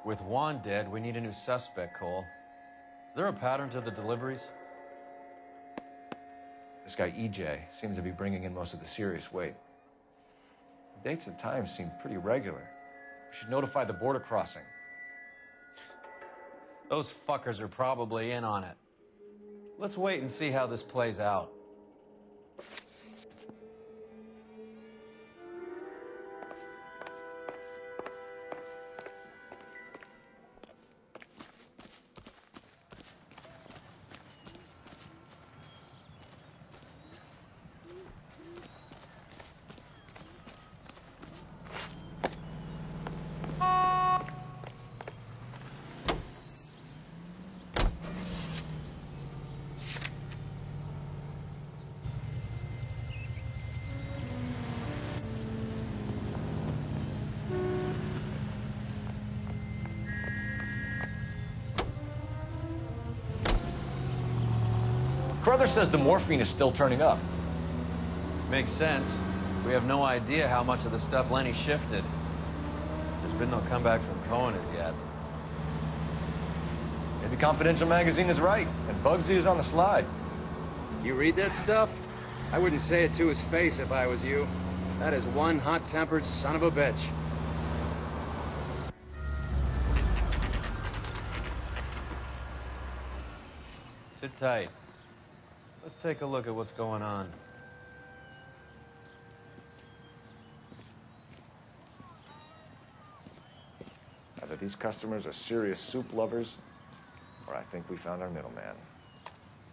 With Juan dead, we need a new suspect, Cole. Is there a pattern to the deliveries? This guy, EJ, seems to be bringing in most of the serious weight. The dates and times seem pretty regular. We should notify the border crossing. Those fuckers are probably in on it. Let's wait and see how this plays out. Brother says the morphine is still turning up. Makes sense. We have no idea how much of the stuff Lenny shifted. There's been no comeback from Cohen as yet. Maybe Confidential magazine is right, and Bugsy is on the slide. You read that stuff? I wouldn't say it to his face if I was you. That is one hot-tempered son of a bitch. Sit tight. Let's take a look at what's going on. Either these customers are serious soup lovers, or I think we found our middleman.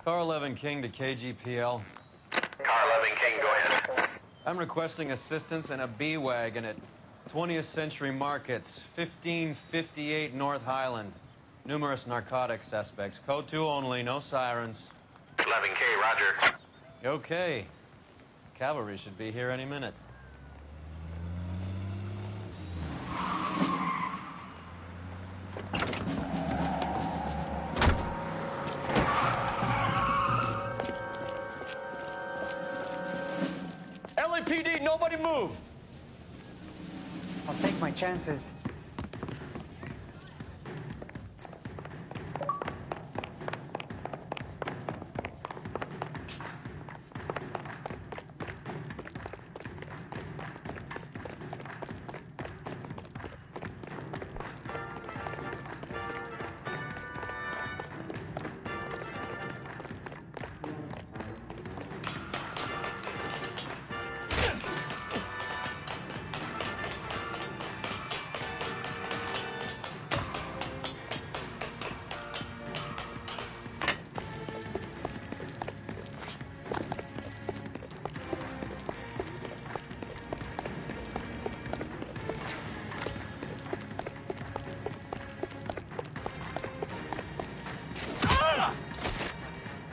Car 11 King to KGPL. Car 11 King, go ahead. I'm requesting assistance in a B-Wagon at 20th Century Markets, 1558 North Highland. Numerous narcotic suspects. Code 2 only, no sirens. 11K, roger. Okay. Cavalry should be here any minute. LAPD, nobody move! I'll take my chances.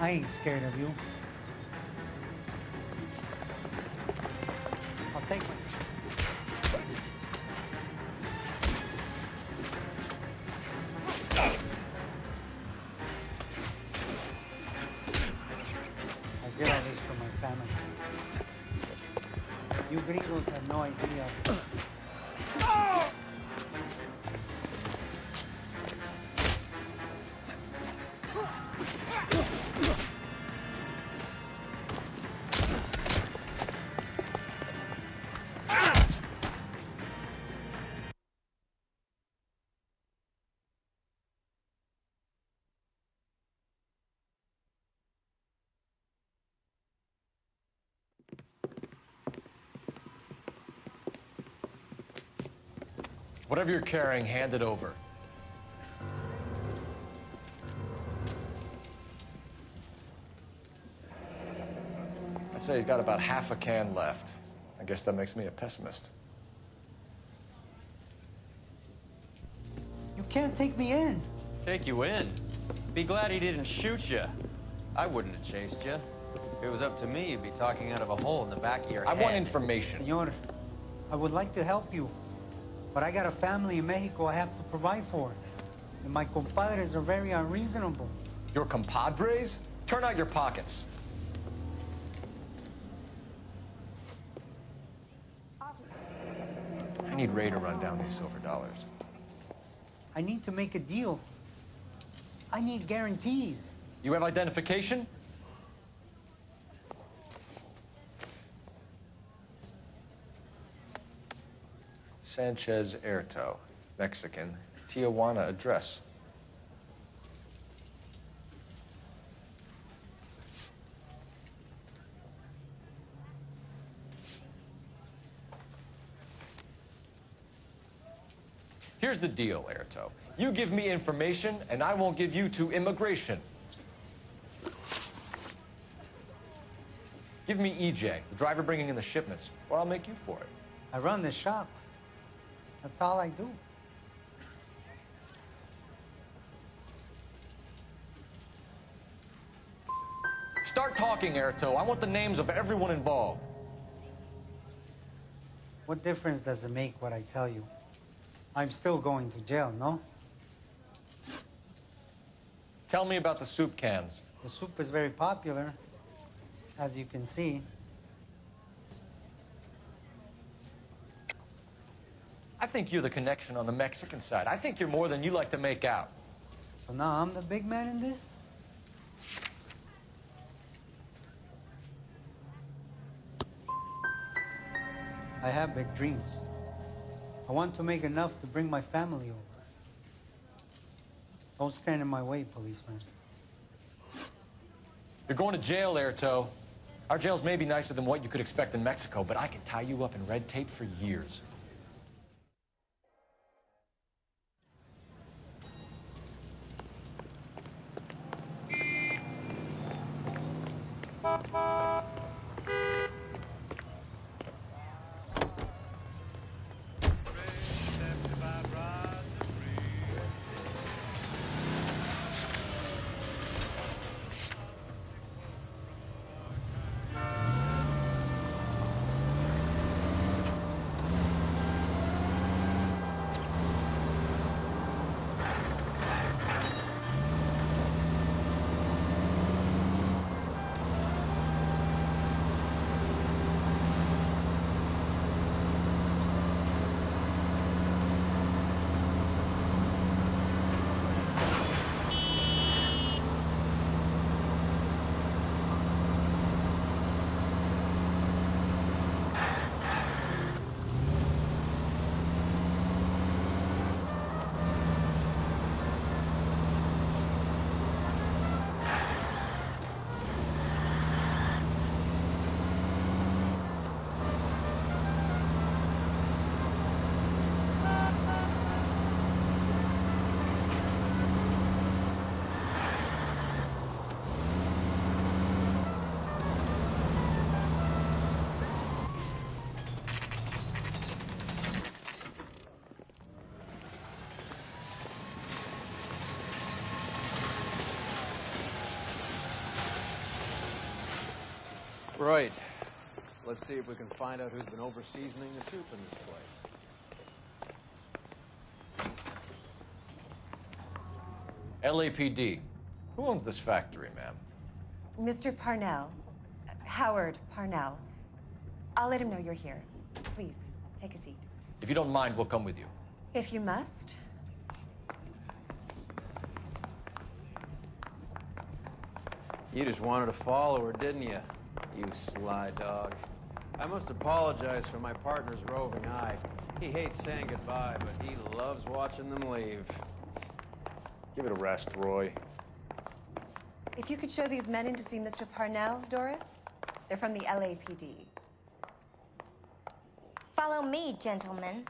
I ain't scared of you. I'll take my... I did all this for my family. You gringos have no idea. Whatever you're carrying, hand it over. I'd say he's got about half a can left. I guess that makes me a pessimist. You can't take me in. Take you in? Be glad he didn't shoot you. I wouldn't have chased you. If it was up to me, you'd be talking out of a hole in the back of your head. I want information. Senor, I would like to help you, but I got a family in Mexico I have to provide for. And my compadres are very unreasonable. Your compadres? Turn out your pockets. I need Ray to run down these silver dollars. I need to make a deal. I need guarantees. You have identification? Sanchez Erto, Mexican, Tijuana address. Here's the deal, Erto. You give me information, and I won't give you to immigration. Give me EJ, the driver bringing in the shipments, or I'll make you for it. I run the shop. That's all I do. Start talking, Erto. I want the names of everyone involved. What difference does it make what I tell you? I'm still going to jail, no? Tell me about the soup cans. The soup is very popular, as you can see. I think you're the connection on the Mexican side. I think you're more than you like to make out. So now I'm the big man in this? I have big dreams. I want to make enough to bring my family over. Don't stand in my way, policeman. You're going to jail, Erto. Our jails may be nicer than what you could expect in Mexico, but I can tie you up in red tape for years. Right. Let's see if we can find out who's been over-seasoning the soup in this place. LAPD. Who owns this factory, ma'am? Mr. Parnell. Howard Parnell. I'll let him know you're here. Please, take a seat. If you don't mind, we'll come with you. If you must. You just wanted to follow her, didn't you? You sly dog. I must apologize for my partner's roving eye. He hates saying goodbye, but he loves watching them leave. Give it a rest, Roy. If you could show these men in to see Mr. Parnell, Doris. They're from the LAPD. Follow me, gentlemen.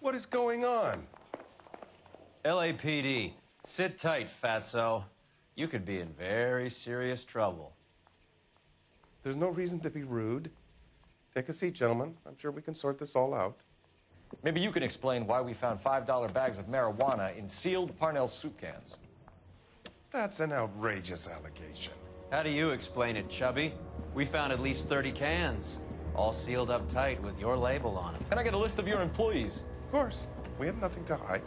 What is going on? LAPD, sit tight, fatso. You could be in very serious trouble. There's no reason to be rude. Take a seat, gentlemen. I'm sure we can sort this all out. Maybe you can explain why we found $5 bags of marijuana in sealed Parnell soup cans. That's an outrageous allegation. How do you explain it, Chubby? We found at least 30 cans, all sealed up tight with your label on them. Can I get a list of your employees? Of course. We have nothing to hide.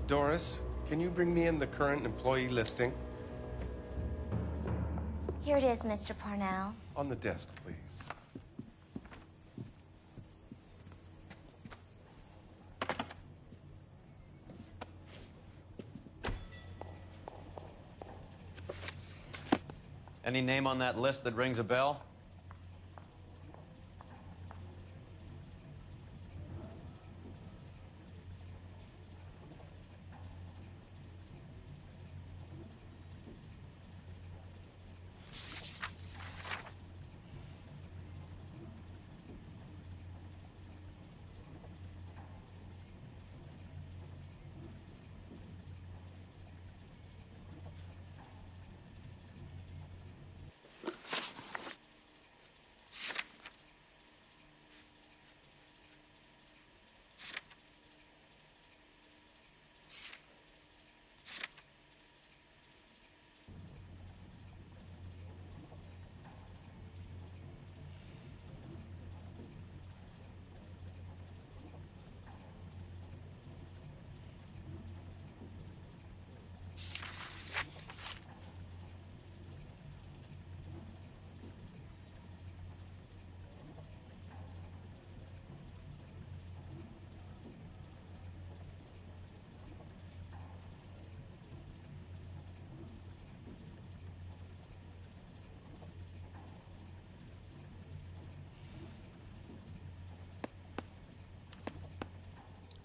Doris, can you bring me in the current employee listing? Here it is, Mr. Parnell. On the desk, please. Any name on that list that rings a bell?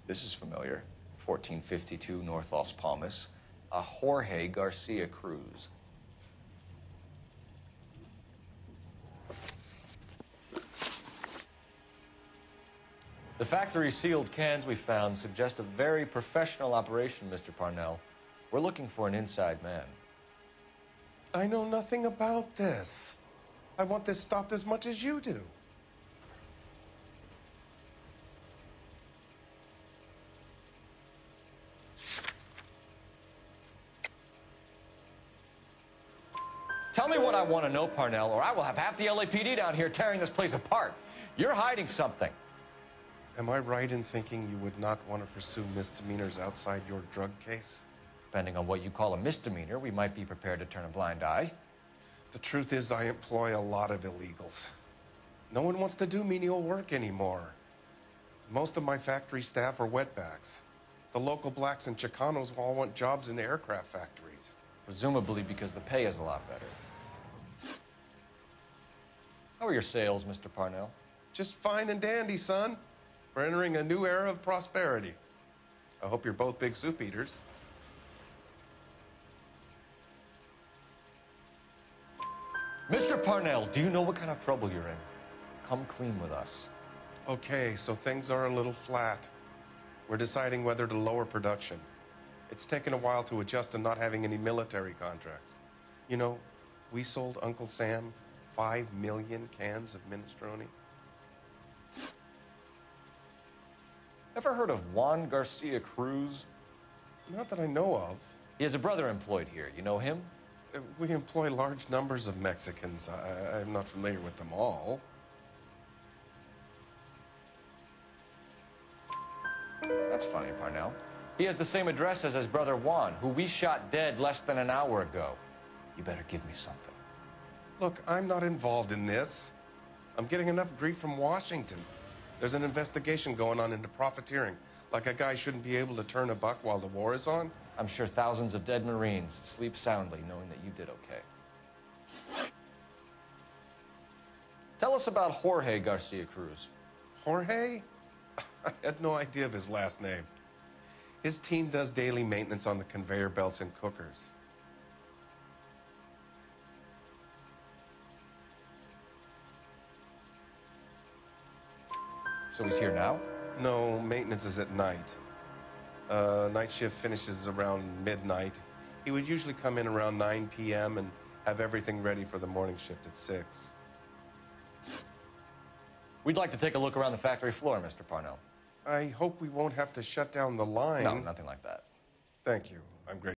This is familiar. 1452 North Las Palmas. A Jorge Garcia Cruz. The factory sealed cans we found suggest a very professional operation, Mr. Parnell. We're looking for an inside man. I know nothing about this. I want this stopped as much as you do. Tell me what I want to know, Parnell, or I will have half the LAPD down here tearing this place apart. You're hiding something. Am I right in thinking you would not want to pursue misdemeanors outside your drug case? Depending on what you call a misdemeanor, we might be prepared to turn a blind eye. The truth is, I employ a lot of illegals. No one wants to do menial work anymore. Most of my factory staff are wetbacks. The local blacks and Chicanos all want jobs in aircraft factories. Presumably because the pay is a lot better. How are your sales, Mr. Parnell? Just fine and dandy, son. We're entering a new era of prosperity. I hope you're both big soup eaters. Mr. Parnell, do you know what kind of trouble you're in? Come clean with us. Okay, so things are a little flat. We're deciding whether to lower production. It's taken a while to adjust to not having any military contracts. You know, we sold Uncle Sam 5 million cans of minestrone. Ever heard of Juan Garcia Cruz? Not that I know of. He has a brother employed here. You know him? We employ large numbers of Mexicans. I'm not familiar with them all. That's funny, Parnell. He has the same address as his brother Juan, who we shot dead less than an hour ago. You better give me something. Look, I'm not involved in this. I'm getting enough grief from Washington. There's an investigation going on into profiteering. Like a guy shouldn't be able to turn a buck while the war is on. I'm sure thousands of dead Marines sleep soundly knowing that you did okay. Tell us about Jorge Garcia Cruz. Jorge? I had no idea of his last name. His team does daily maintenance on the conveyor belts and cookers. So he's here now? No, maintenance is at night. Night shift finishes around midnight. He would usually come in around 9 p.m. and have everything ready for the morning shift at 6. We'd like to take a look around the factory floor, Mr. Parnell. I hope we won't have to shut down the line. No, nothing like that. Thank you. I'm grateful.